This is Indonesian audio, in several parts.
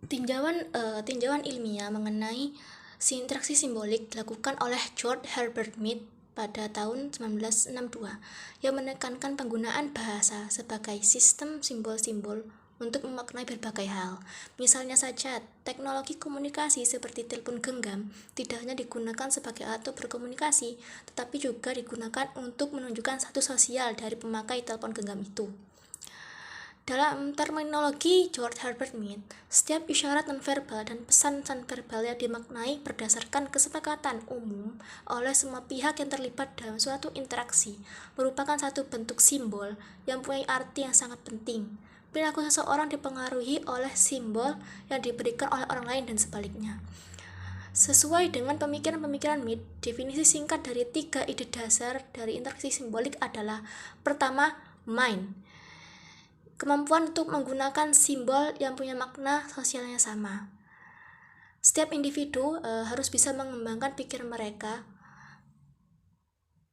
Tinjauan ilmiah mengenai interaksi simbolik dilakukan oleh George Herbert Mead pada tahun 1962 yang menekankan penggunaan bahasa sebagai sistem simbol-simbol untuk memaknai berbagai hal. Misalnya saja, teknologi komunikasi seperti telepon genggam tidak hanya digunakan sebagai alat berkomunikasi, tetapi juga digunakan untuk menunjukkan status sosial dari pemakai telepon genggam itu. Dalam terminologi George Herbert Mead, setiap isyarat nonverbal dan pesan nonverbal yang dimaknai berdasarkan kesepakatan umum oleh semua pihak yang terlibat dalam suatu interaksi merupakan satu bentuk simbol yang mempunyai arti yang sangat penting. Perilaku seseorang dipengaruhi oleh simbol yang diberikan oleh orang lain dan sebaliknya. Sesuai dengan pemikiran-pemikiran Mead, definisi singkat dari 3 ide dasar dari interaksi simbolik adalah: pertama, mind. Kemampuan untuk menggunakan simbol yang punya makna sosial yang sama. Setiap individu harus bisa mengembangkan pikiran mereka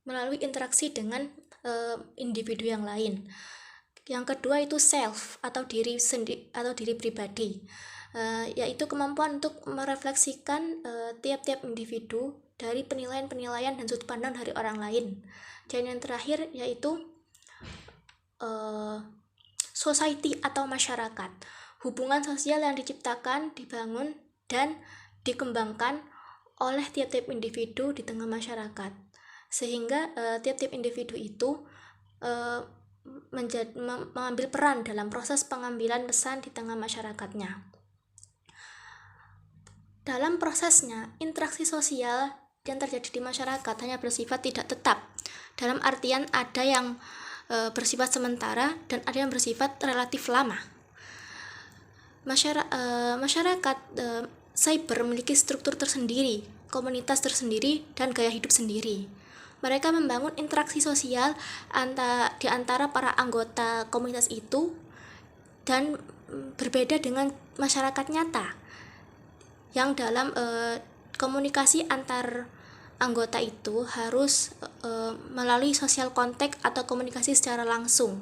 melalui interaksi dengan individu yang lain. Yang kedua itu self atau diri pribadi, yaitu kemampuan untuk merefleksikan tiap-tiap individu dari penilaian-penilaian dan sudut pandang dari orang lain. Dan yang terakhir yaitu society atau masyarakat, hubungan sosial yang diciptakan, dibangun, dan dikembangkan oleh tiap-tiap individu di tengah masyarakat, sehingga tiap-tiap individu itu mengambil peran dalam proses pengambilan pesan di tengah masyarakatnya. Dalam prosesnya, interaksi sosial yang terjadi di masyarakat hanya bersifat tidak tetap, dalam artian ada yang bersifat sementara dan ada yang bersifat relatif lama. Masyarakat cyber memiliki struktur tersendiri, komunitas tersendiri, dan gaya hidup sendiri. Mereka membangun interaksi sosial di antara para anggota komunitas itu dan berbeda dengan masyarakat nyata yang dalam komunikasi antar anggota itu harus melalui social contact atau komunikasi secara langsung.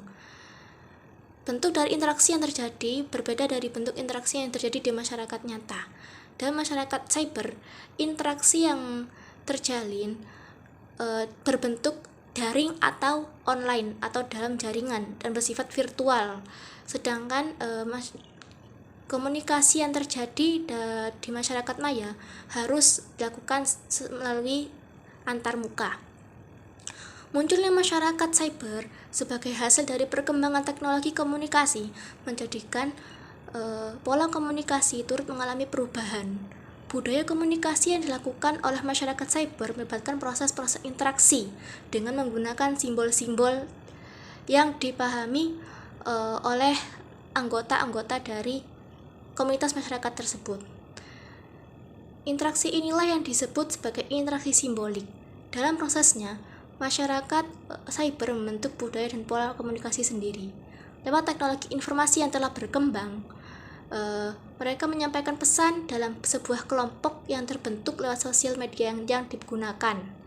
Bentuk dari interaksi yang terjadi berbeda dari bentuk interaksi yang terjadi di masyarakat nyata. Dalam masyarakat cyber, interaksi yang terjalin berbentuk daring atau online atau dalam jaringan dan bersifat virtual. Sedangkan komunikasi yang terjadi di masyarakat maya harus dilakukan melalui antarmuka. Munculnya masyarakat cyber sebagai hasil dari perkembangan teknologi komunikasi menjadikan pola komunikasi turut mengalami perubahan. Budaya komunikasi yang dilakukan oleh masyarakat cyber melibatkan proses-proses interaksi dengan menggunakan simbol-simbol yang dipahami oleh anggota-anggota dari komunitas masyarakat tersebut. Interaksi inilah yang disebut sebagai interaksi simbolik. Dalam prosesnya, masyarakat cyber membentuk budaya dan pola komunikasi sendiri. Lewat teknologi informasi yang telah berkembang, mereka menyampaikan pesan dalam sebuah kelompok yang terbentuk lewat sosial media yang digunakan.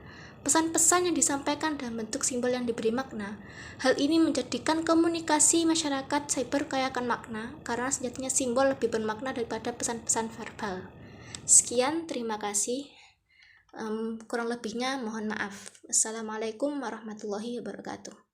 Pesan-pesan yang disampaikan dalam bentuk simbol yang diberi makna. Hal ini menjadikan komunikasi masyarakat cyber kaya akan makna, karena sejatinya simbol lebih bermakna daripada pesan-pesan verbal. Sekian, terima kasih. Kurang lebihnya mohon maaf. Assalamualaikum warahmatullahi wabarakatuh.